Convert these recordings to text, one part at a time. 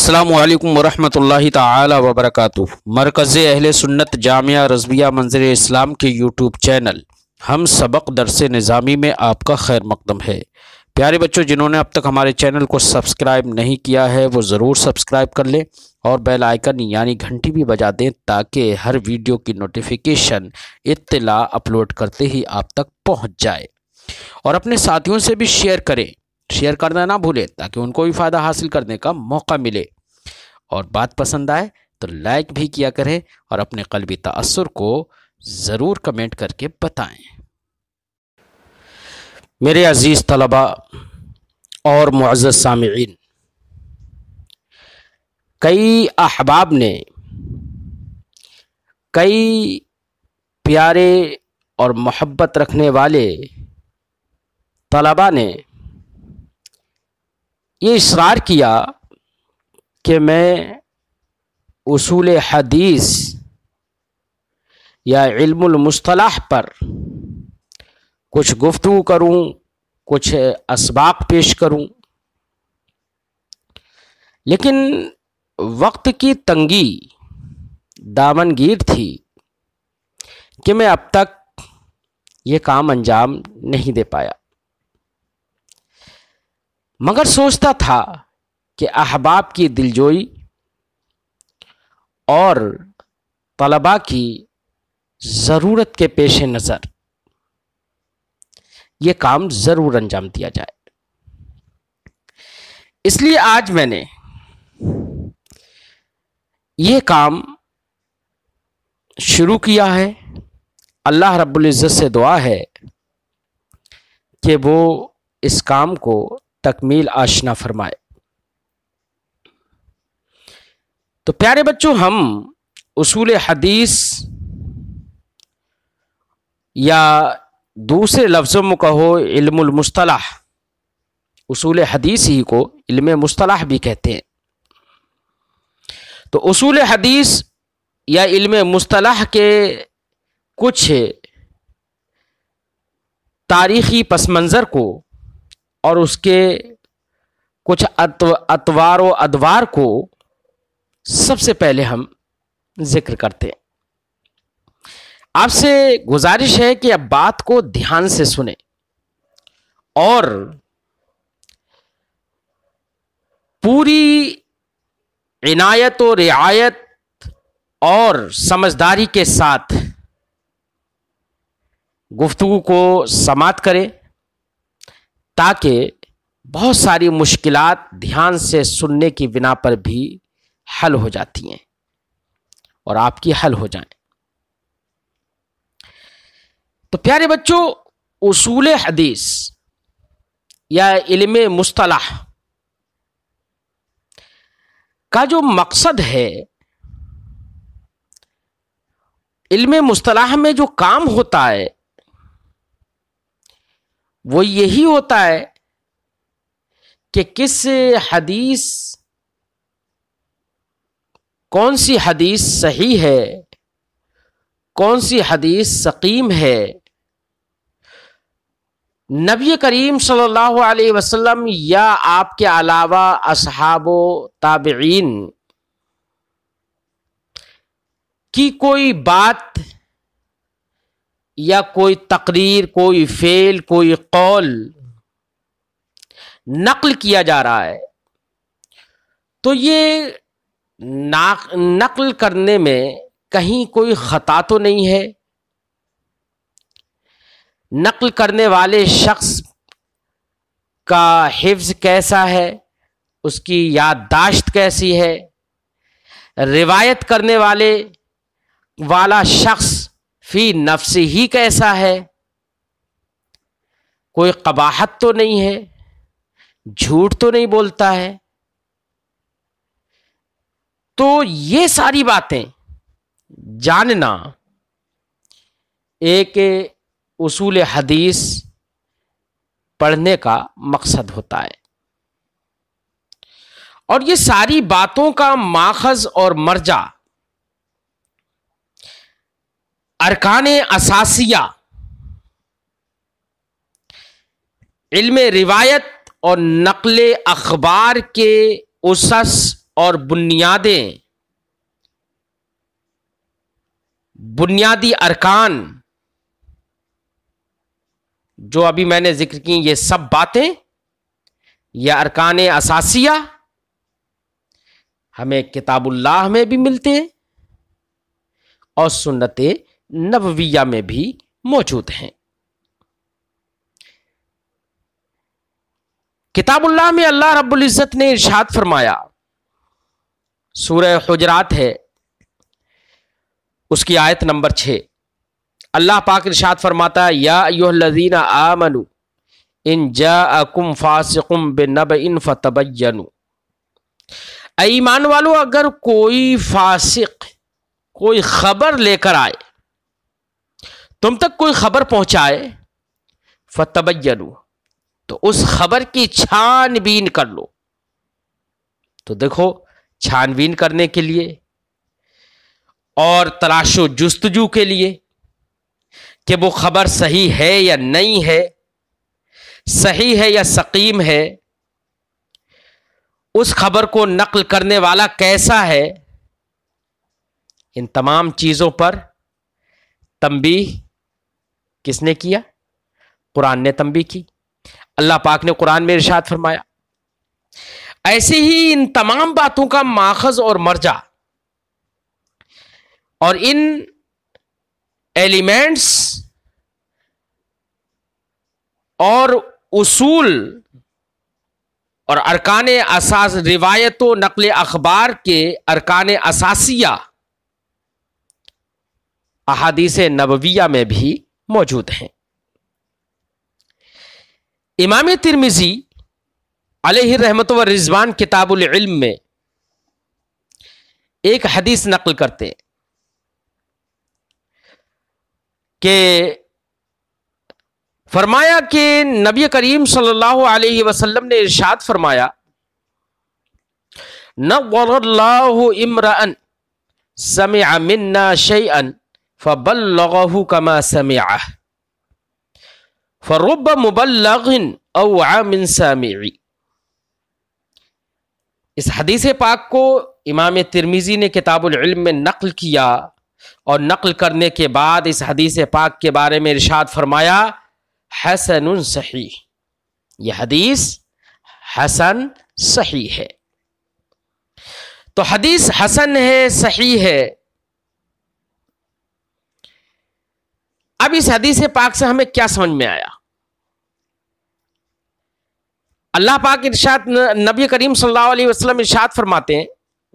السلام علیکم ورحمۃ اللہ تعالی وبرکاتہ۔ مرکز اہل سنت جامعہ رضویہ منظر اسلام کے یوٹیوب چینل ہم سبق درس نظامی میں آپ کا خیر مقدم ہے۔ پیارے بچوں، جنہوں نے اب تک ہمارے چینل کو سبسکرائب نہیں کیا ہے وہ ضرور سبسکرائب کر لیں اور بیل آئیکن یعنی گھنٹی بھی بجا دیں تاکہ ہر ویڈیو کی نوٹیفیکیشن اطلاع اپلوڈ کرتے ہی آپ تک پہنچ جائے، اور اپنے ساتھیوں سے بھی شیئر کریں، شیئر کرنا نہ بھولیں تاکہ ان کو بھی فائدہ حاصل کرنے کا موقع ملے، اور بات پسند آئے تو لائک بھی کیا کریں اور اپنے قلبی تاثر کو ضرور کمنٹ کر کے بتائیں۔ میرے عزیز طلبہ اور معزز سامعین، کئی احباب نے، کئی پیارے اور محبت رکھنے والے طلبہ نے یہ اصرار کیا کہ میں اصول حدیث یا علم المصطلح پر کچھ گفتگو کروں، کچھ اسباق پیش کروں، لیکن وقت کی تنگی دامنگیر تھی کہ میں اب تک یہ کام انجام نہیں دے پایا، مگر سوچتا تھا کہ احباب کی دلجوئی اور طلباء کی ضرورت کے پیش نظر یہ کام ضرور انجام دیا جائے۔ اس لیے آج میں نے یہ کام شروع کیا ہے۔ اللہ رب العزت سے دعا ہے کہ وہ اس کام کو تکمیل آشنا فرمائے۔ تو پیارے بچوں، ہم اصول حدیث یا دوسرے لفظوں میں کہو علم المصطلح، اصول حدیث ہی کو علم مصطلح بھی کہتے ہیں، تو اصول حدیث یا علم مصطلح کے کچھ تاریخی پس منظر کو اور اس کے کچھ اطوار و ادوار کو سب سے پہلے ہم ذکر کرتے ہیں۔ آپ سے گزارش ہے کہ اب بات کو دھیان سے سنیں اور پوری عنایت و رعایت اور سمجھداری کے ساتھ گفتگو کو سماعت کریں تاکہ بہت ساری مشکلات دھیان سے سننے کی بنا پر بھی حل ہو جاتی ہیں اور آپ کی حل ہو جائیں۔ تو پیارے بچوں، اصول حدیث یا علم مصطلح کا جو مقصد ہے، علم مصطلح میں جو کام ہوتا ہے وہ یہی ہوتا ہے کہ کس حدیث، کون سی حدیث صحیح ہے، کون سی حدیث سقیم ہے، نبی کریم صلی اللہ علیہ وسلم یا آپ کے علاوہ اصحاب و تابعین کی کوئی بات یا کوئی تقریر، کوئی فعل، کوئی قول نقل کیا جا رہا ہے، تو یہ نقل کرنے میں کہیں کوئی خطا تو نہیں ہے، نقل کرنے والے شخص کا حفظ کیسا ہے، اس کی یادداشت کیسی ہے، روایت کرنے والا شخص فی نفس ہی کیسا ہے، کوئی قباحت تو نہیں ہے، جھوٹ تو نہیں بولتا ہے۔ تو یہ ساری باتیں جاننا ایک اصول حدیث پڑھنے کا مقصد ہوتا ہے، اور یہ ساری باتوں کا ماخذ اور مرجع ارکان اساسیہ علم روایت اور نقل اخبار کے اسس اور بنیادی ارکان جو ابھی میں نے ذکر کی، یہ سب باتیں، یہ ارکان اساسیہ ہمیں کتاب اللہ میں بھی ملتے ہیں اور سنت نبویہ میں بھی موجود ہیں۔ کتاب اللہ میں اللہ رب العزت نے ارشاد فرمایا، سورہ حجرات ہے، اس کی آیت نمبر 6، اللہ پاک ارشاد فرماتا ہے، یا ایھا الذین آمنوا ان جاءکم فاسق بنبأ فتبینوا، اے ایمان والو اگر کوئی فاسق کوئی خبر لے کر آئے، تم تک کوئی خبر پہنچائے، فتبینوا، تو اس خبر کی چھان بین کر لو۔ تو دیکھو، چھان بین کرنے کے لیے اور تلاش و جستجو کے لیے کہ وہ خبر صحیح ہے یا نہیں ہے، صحیح ہے یا سقیم ہے، اس خبر کو نقل کرنے والا کیسا ہے، ان تمام چیزوں پر تنبیہ کس نے کیا؟ قرآن نے تنبیہ کی۔ اللہ پاک نے قرآن میں ارشاد فرمایا۔ ایسے ہی ان تمام باتوں کا ماخذ اور مرجع اور ان ایلیمنٹس اور اصول اور ارکان اساس، روایت و نقل اخبار کے ارکان اساسیہ احادیث نبویہ میں بھی موجود ہیں۔ امام ترمذی علیہ رحمت و رضوان کتاب العلم میں ایک حدیث نقل کرتے کہ فرمایا کہ نبی کریم صلی اللہ علیہ وسلم نے ارشاد فرمایا، نور اللہ امرأ سمع منا شیئا فبلغه کما سمعہ فرب مبلغ اوعى من سامع۔ اس حدیث پاک کو امام ترمذی نے کتاب العلم میں نقل کیا اور نقل کرنے کے بعد اس حدیث پاک کے بارے میں ارشاد فرمایا، حسن صحیح، یہ حدیث حسن صحیح ہے۔ تو حدیث حسن ہے، صحیح ہے۔ اب اس حدیث پاک سے ہمیں کیا سمجھ میں آیا؟ اللہ پاک ارشاد، نبی کریم صلی اللہ علیہ وسلم ارشاد فرماتے ہیں،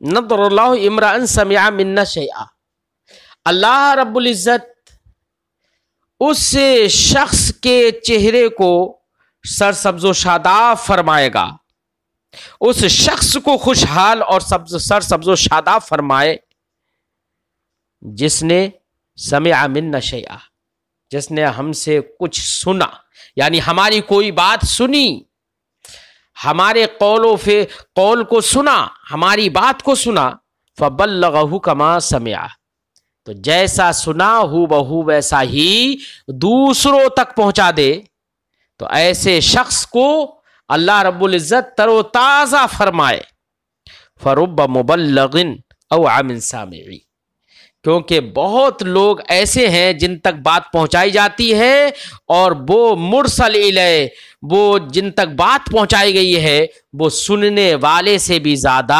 نضر اللہ امرأ سمع منا شیئا، اللہ رب العزت اس شخص کے چہرے کو سرسبز و شاداب فرمائے گا، اس شخص کو خوشحال اور سرسبز و شاداب فرمائے جس نے سمع منا شیئا، جس نے ہم سے کچھ سنا، یعنی ہماری کوئی بات سنی، ہمارے قول کو سنا، ہماری بات کو سنا، فبلغہ کما سمع، تو جیسا سنا ہو بہو ویسا ہی دوسروں تک پہنچا دے، تو ایسے شخص کو اللہ رب العزت تر و تازہ فرمائے، فرب مبلغ اوعى من سامع، کیونکہ بہت لوگ ایسے ہیں جن تک بات پہنچائی جاتی ہے اور وہ مرسل الیہ، وہ جن تک بات پہنچائی گئی ہے وہ سننے والے سے بھی زیادہ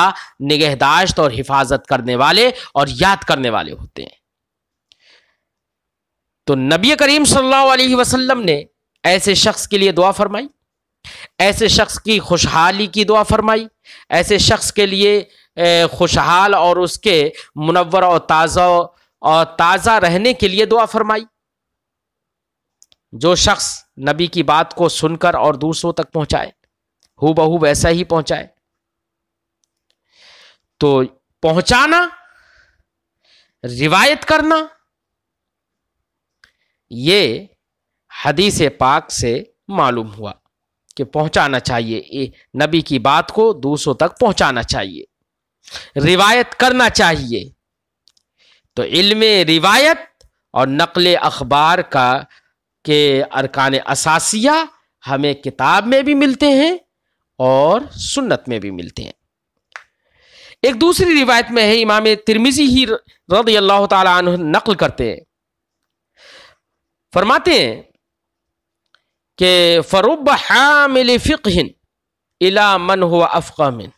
نگہداشت اور حفاظت کرنے والے اور یاد کرنے والے ہوتے ہیں۔ تو نبی کریم صلی اللہ علیہ وسلم نے ایسے شخص کے لیے دعا فرمائی، ایسے شخص کی خوشحالی کی دعا فرمائی، ایسے شخص کے لیے خوشحال اور اس کے منور اور تازہ رہنے کے لیے دعا فرمائی۔ جو شخص نبی کی بات کو سن کر اور دوسروں تک پہنچائے، ہو بہو ویسا ہی پہنچائے۔ تو پہنچانا، روایت کرنا، یہ حدیث پاک سے معلوم ہوا کہ پہنچانا چاہیے، نبی کی بات کو دوسروں تک پہنچانا چاہیے، روایت کرنا چاہیے۔ تو علم روایت اور نقل اخبار کے ارکان اساسیہ ہمیں کتاب میں بھی ملتے ہیں اور سنت میں بھی ملتے ہیں۔ ایک دوسری روایت میں ہے، امام ترمذی ہی رضی اللہ تعالی عنہ نقل کرتے ہیں، فرماتے ہیں کہ فرب حامل فقہ الی من هو افقہ من.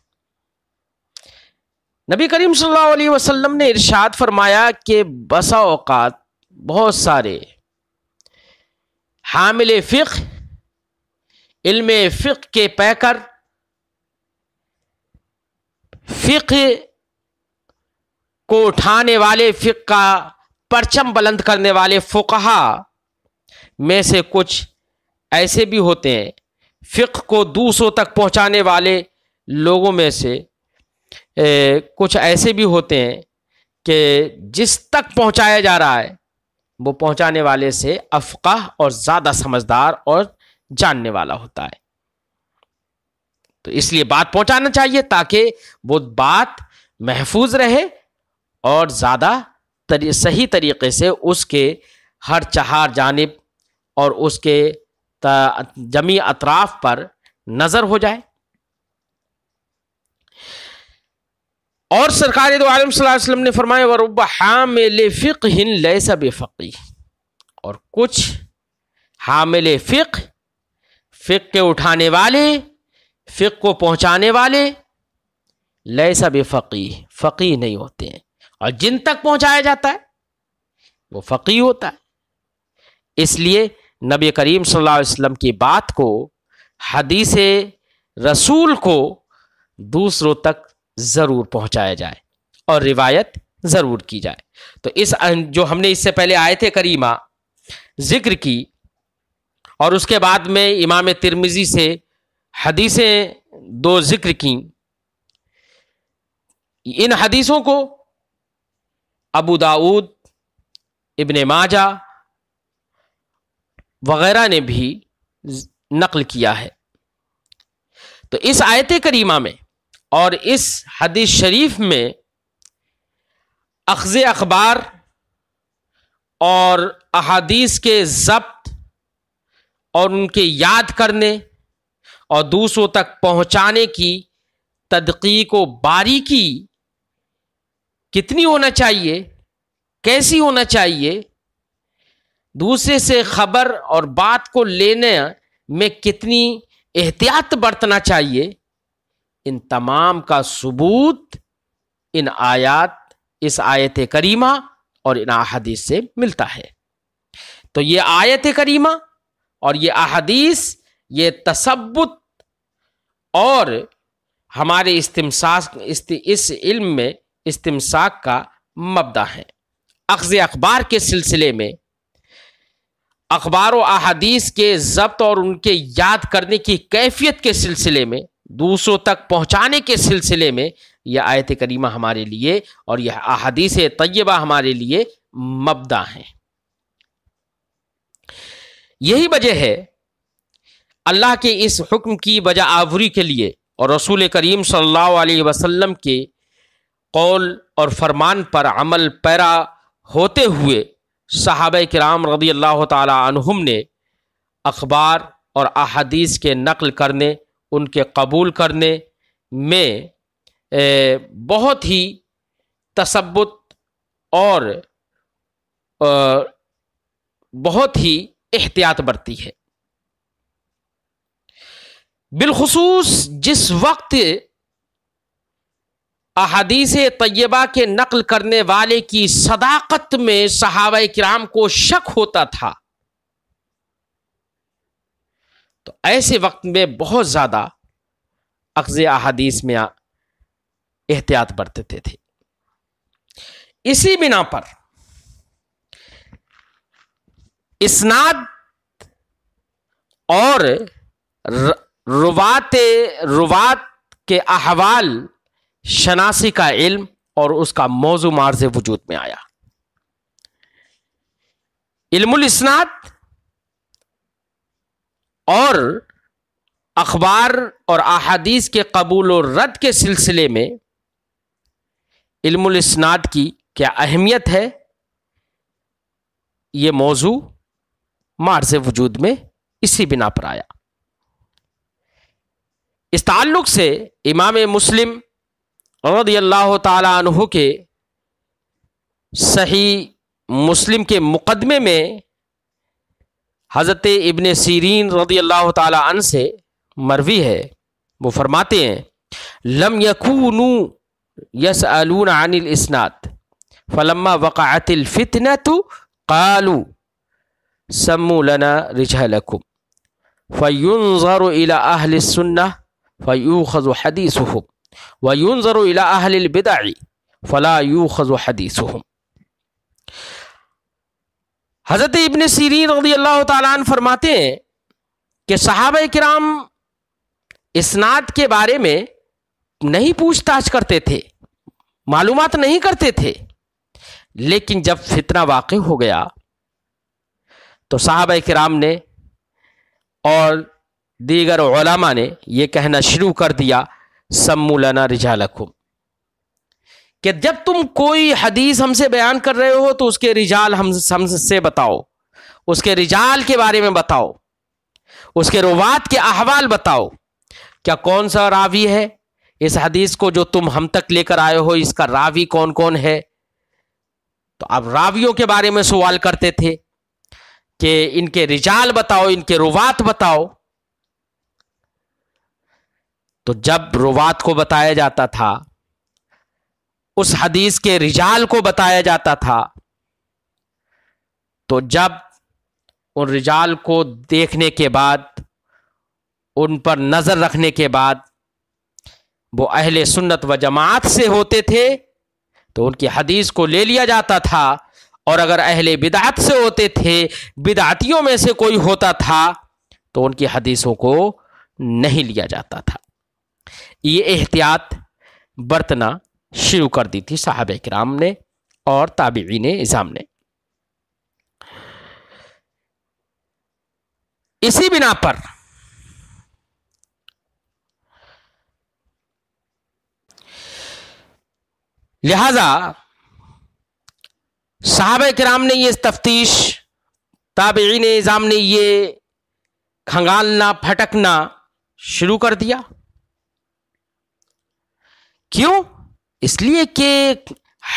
نبی کریم صلی اللہ علیہ وسلم نے ارشاد فرمایا کہ بسا اوقات بہت سارے حامل فقہ، علم فقہ کے پیکر، فقہ کو اٹھانے والے، فقہ کا پرچم بلند کرنے والے فقہا میں سے کچھ ایسے بھی ہوتے ہیں، فقہ کو دوسروں تک پہنچانے والے لوگوں میں سے کچھ ایسے بھی ہوتے ہیں کہ جس تک پہنچایا جا رہا ہے وہ پہنچانے والے سے افقہ اور زیادہ سمجھدار اور جاننے والا ہوتا ہے. تو اس لیے بات پہنچانا چاہیے تاکہ وہ بات محفوظ رہے اور زیادہ صحیح طریقے سے اس کے ہر چہار جانب اور اس کے جمیع اطراف پر نظر ہو جائے. اور سرکار دو عالم صلی اللہ علیہ وسلم نے فرمایا وَرُبَّ حَامِلِ فِقْهٍ لَيْسَ بِفَقِيهٍ، اور کچھ حامل فقہ، فقہ کے اٹھانے والے، فقہ کو پہنچانے والے، لیسا بفقیہ، فقیہ نہیں ہوتے ہیں، اور جن تک پہنچایا جاتا ہے وہ فقیہ ہوتا ہے. اس لیے نبی کریم صلی اللہ علیہ وسلم کی بات کو، حدیث رسول کو دوسروں تک ضرور پہنچایا جائے اور روایت ضرور کی جائے. تو اس جو ہم نے اس سے پہلے آیت کریمہ ذکر کی اور اس کے بعد میں امام ترمذی سے حدیثیں دو ذکر کی، ان حدیثوں کو ابو داؤد، ابن ماجہ وغیرہ نے بھی نقل کیا ہے. تو اس آیت کریمہ میں اور اس حدیث شریف میں اخذ اخبار اور احادیث کے ضبط اور ان کے یاد کرنے اور دوسروں تک پہنچانے کی تدقیق و باریکی کتنی ہونا چاہیے، کیسی ہونا چاہیے، دوسرے سے خبر اور بات کو لینے میں کتنی احتیاط برتنا چاہیے، ان تمام کا ثبوت ان آیات، اس آیت کریمہ اور ان احادیث سے ملتا ہے. تو یہ آیت کریمہ اور یہ احادیث یہ تثبت اور ہمارے اس علم میں استمساک کا مبدا ہے. اخذ اخبار کے سلسلے میں، اخبار و احادیث کے ضبط اور ان کے یاد کرنے کی کیفیت کے سلسلے میں، دوسروں تک پہنچانے کے سلسلے میں یہ آیت کریمہ ہمارے لیے اور یہ احادیث طیبہ ہمارے لیے مبدا ہیں. یہی وجہ ہے اللہ کے اس حکم کی وجہ آوری کے لیے اور رسول کریم صلی اللہ علیہ وسلم کے قول اور فرمان پر عمل پیرا ہوتے ہوئے صحابہ کرام رضی اللہ تعالی عنہم نے اخبار اور احادیث کے نقل کرنے، ان کے قبول کرنے میں بہت ہی تثبت اور بہت ہی احتیاط برتی ہے. بالخصوص جس وقت احادیث طیبہ کے نقل کرنے والے کی صداقت میں صحابہ کرام کو شک ہوتا تھا، تو ایسے وقت میں بہت زیادہ اخذ احادیث میں احتیاط برتتے تھے. اسی بنا پر اسناد اور روات کے احوال شناسی کا علم اور اس کا موضوع معرض وجود میں آیا. علم الاسناد اور اخبار اور احادیث کے قبول و رد کے سلسلے میں علم الاسناد کی کیا اہمیت ہے، یہ موضوع معرض وجود میں اسی بنا پر آیا. اس تعلق سے امام مسلم رضی اللہ تعالی عنہ کے صحیح مسلم کے مقدمے میں حضرت ابن سیرین رضی اللہ تعالی عنہ سے مروی ہے، وہ فرماتے ہیں لم یکونوا یسألون عن الاسناد فلما وقعت الفتنة قالوا سموا لنا رجالکم فینظر الى اہل السنہ فیؤخذ حدیثهم وینظر الى اہل البدع فلا یؤخذ حدیثهم۔ حضرت ابن سیرین رضی اللہ تعالیٰ عنہ فرماتے ہیں کہ صحابہ کرام اسناد کے بارے میں نہیں پوچھ تاچھ کرتے تھے، معلومات نہیں کرتے تھے، لیکن جب فتنہ واقع ہو گیا تو صحابہ کرام نے اور دیگر علماء نے یہ کہنا شروع کر دیا سموا لنا رجالکم، کہ جب تم کوئی حدیث ہم سے بیان کر رہے ہو تو اس کے رجال ہم سے بتاؤ، اس کے رجال کے بارے میں بتاؤ، اس کے روات کے احوال بتاؤ، کیا کون سا راوی ہے اس حدیث کو جو تم ہم تک لے کر آئے ہو، اس کا راوی کون کون ہے۔ تو اب راویوں کے بارے میں سوال کرتے تھے کہ ان کے رجال بتاؤ، ان کے روات بتاؤ۔ تو جب روات کو بتایا جاتا تھا، اس حدیث کے رجال کو بتایا جاتا تھا، تو جب ان رجال کو دیکھنے کے بعد، ان پر نظر رکھنے کے بعد وہ اہل سنت و جماعت سے ہوتے تھے تو ان کی حدیث کو لے لیا جاتا تھا، اور اگر اہل بدعت سے ہوتے تھے، بدعتیوں میں سے کوئی ہوتا تھا تو ان کی حدیثوں کو نہیں لیا جاتا تھا۔ یہ احتیاط برتنا شروع کر دی تھی صحابہ کرام نے اور تابعین اعظام نے۔ اسی بنا پر لہذا صحابہ کرام نے یہ تفتیش، تابعین اعظام نے یہ کھنگالنا پھٹکنا شروع کر دیا۔ کیوں؟ اس لیے کہ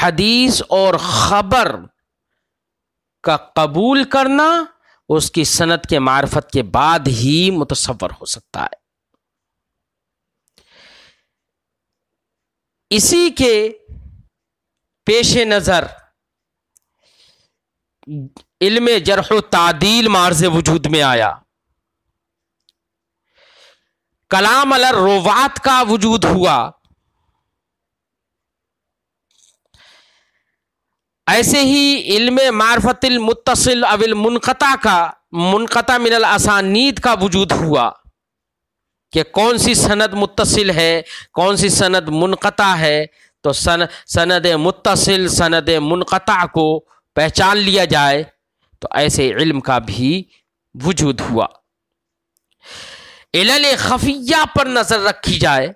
حدیث اور خبر کا قبول کرنا اس کی سند کے معرفت کے بعد ہی متصور ہو سکتا ہے۔ اسی کے پیش نظر علم جرح و تعدیل معرض وجود میں آیا، کلام علی الروات کا وجود ہوا، ایسے ہی علم معرفت المتصل او المنقطع کا، منقطع من الاسانید کا وجود ہوا کہ کون سی سند متصل ہے، کون سی سند منقطع ہے، تو سند متصل سند منقطع کو پہچان لیا جائے، تو ایسے علم کا بھی وجود ہوا۔ علل خفیہ پر نظر رکھی جائے،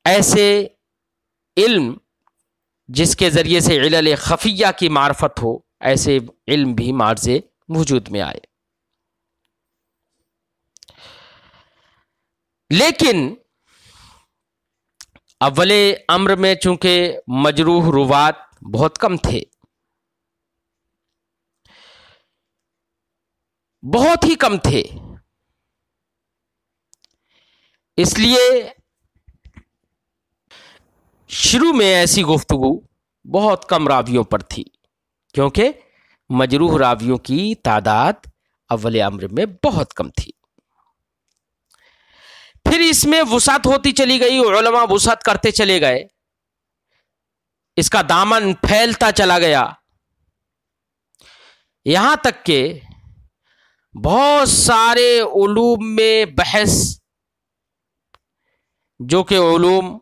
ایسے علم جس کے ذریعے سے علل خفیہ کی معرفت ہو، ایسے علم بھی معرض وجود میں آئے۔ لیکن اول امر میں چونکہ مجروح روات بہت کم تھے، بہت ہی کم تھے، اس لیے شروع میں ایسی گفتگو بہت کم راویوں پر تھی، کیونکہ مجروح راویوں کی تعداد اول امر میں بہت کم تھی۔ پھر اس میں وسعت ہوتی چلی گئی، علماء وسعت کرتے چلے گئے، اس کا دامن پھیلتا چلا گیا، یہاں تک کہ بہت سارے علوم میں بحث، جو کہ علوم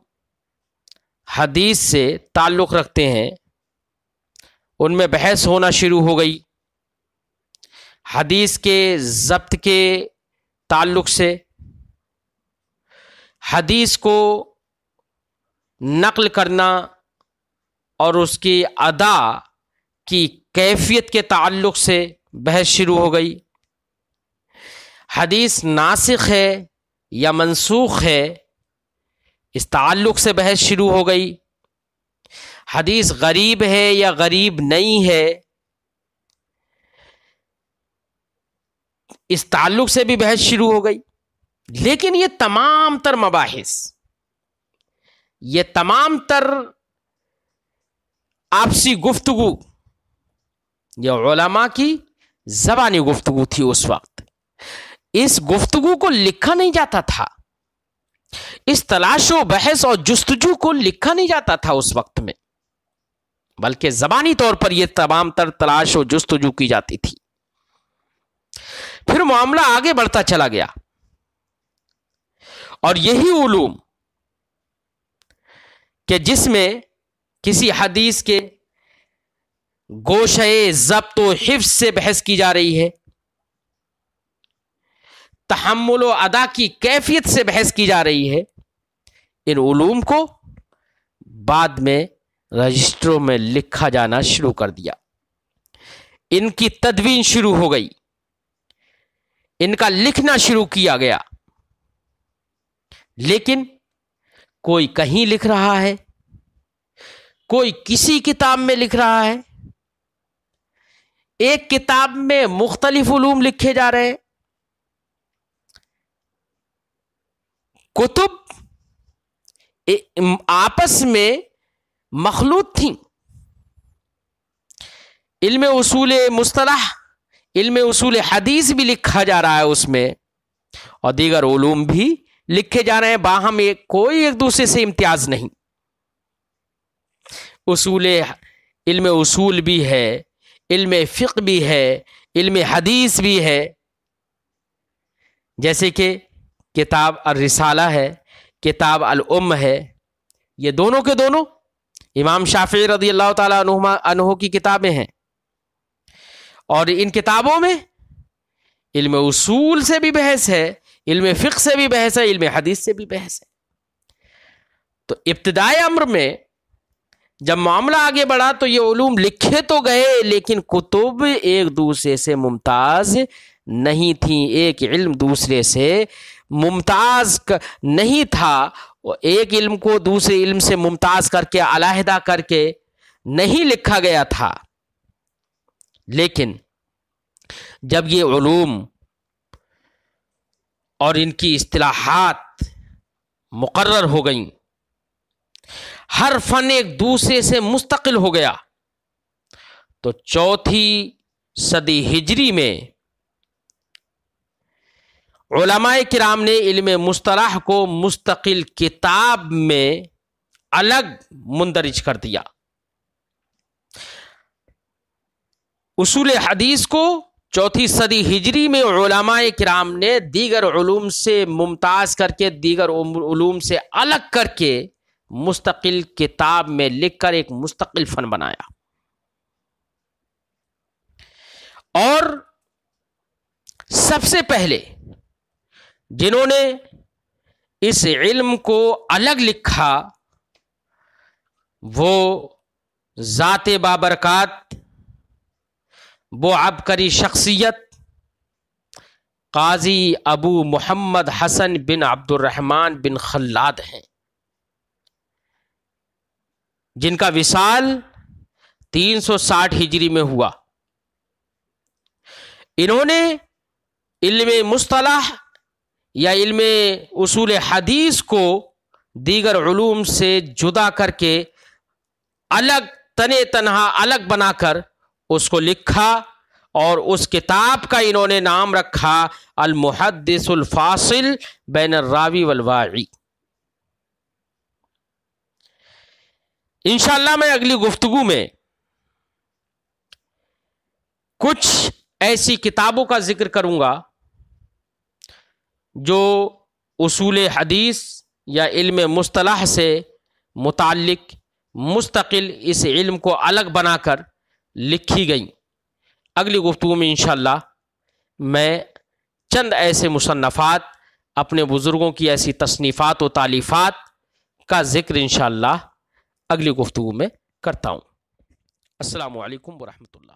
حدیث سے تعلق رکھتے ہیں، ان میں بحث ہونا شروع ہو گئی، حدیث کے ضبط کے تعلق سے، حدیث کو نقل کرنا اور اس کی ادا کی کیفیت کے تعلق سے بحث شروع ہو گئی، حدیث ناسخ ہے یا منسوخ ہے، اس تعلق سے بحث شروع ہو گئی۔ حدیث غریب ہے یا غریب نہیں ہے، اس تعلق سے بھی بحث شروع ہو گئی۔ لیکن یہ تمام تر مباحث، یہ تمام تر آپسی گفتگو، یہ علماء کی زبانی گفتگو تھی اس وقت۔ اس گفتگو کو لکھا نہیں جاتا تھا، اس تلاش و بحث اور جستجو کو لکھا نہیں جاتا تھا اس وقت میں، بلکہ زبانی طور پر یہ تمام تر تلاش و جستجو کی جاتی تھی۔ پھر معاملہ آگے بڑھتا چلا گیا، اور یہی علوم کہ جس میں کسی حدیث کے گوشے ضبط و حفظ سے بحث کی جا رہی ہے، تحمل و ادا کی کیفیت سے بحث کی جا رہی ہے، ان علوم کو بعد میں رجسٹروں میں لکھا جانا شروع کر دیا، ان کی تدوین شروع ہو گئی، ان کا لکھنا شروع کیا گیا۔ لیکن کوئی کہیں لکھ رہا ہے، کوئی کسی کتاب میں لکھ رہا ہے، ایک کتاب میں مختلف علوم لکھے جا رہے ہیں۔ کتب آپس میں مخلوط تھیں، علم اصول مصطلح، علم اصول حدیث بھی لکھا جا رہا ہے اس میں، اور دیگر علوم بھی لکھے جا رہے ہیں، باہم کوئی ایک دوسرے سے امتیاز نہیں۔ علم اصول بھی ہے، علم فقہ بھی ہے، علم حدیث بھی ہے، جیسے کہ کتاب الرسالہ ہے، کتاب الام ہے، یہ دونوں کے دونوں امام شافعی رضی اللہ تعالیٰ عنہ کی کتابیں ہیں، اور ان کتابوں میں علم اصول سے بھی بحث ہے، علم فقہ سے بھی بحث ہے، علم حدیث سے بھی بحث ہے۔ تو ابتدائی امر میں جب معاملہ آگے بڑھا تو یہ علوم لکھے تو گئے، لیکن کتب ایک دوسرے سے ممتاز نہیں تھیں، ایک علم دوسرے سے ممتاز نہیں تھا، ایک علم کو دوسرے علم سے ممتاز کر کے علیحدہ کر کے نہیں لکھا گیا تھا۔ لیکن جب یہ علوم اور ان کی اصطلاحات مقرر ہو گئیں، ہر فن ایک دوسرے سے مستقل ہو گیا، تو چوتھی صدی ہجری میں علماء کرام نے علم مصطلح کو مستقل کتاب میں الگ مندرج کر دیا۔ اصول حدیث کو چوتھی صدی ہجری میں علماء کرام نے دیگر علوم سے ممتاز کر کے، دیگر علوم سے الگ کر کے مستقل کتاب میں لکھ کر ایک مستقل فن بنایا، اور سب سے پہلے جنہوں نے اس علم کو الگ لکھا وہ ذات بابرکات، وہ عبقری شخصیت قاضی ابو محمد حسن بن عبد الرحمن بن خلاد ہیں، جن کا وصال 360 ہجری میں ہوا۔ انہوں نے علم مصطلح یا علم اصول حدیث کو دیگر علوم سے جدا کر کے الگ تنے تنہا الگ بنا کر اس کو لکھا، اور اس کتاب کا انہوں نے نام رکھا المحدث الفاصل بین الراوی والواعی۔ انشاءاللہ میں اگلی گفتگو میں کچھ ایسی کتابوں کا ذکر کروں گا جو اصول حدیث یا علم مصطلح سے متعلق مستقل اس علم کو الگ بنا کر لکھی گئیں۔ اگلی گفتگو میں انشاءاللہ میں چند ایسے مصنفات، اپنے بزرگوں کی ایسی تصنیفات و تالیفات کا ذکر انشاءاللہ اگلی گفتگو میں کرتا ہوں۔ السلام علیکم ورحمۃ اللہ۔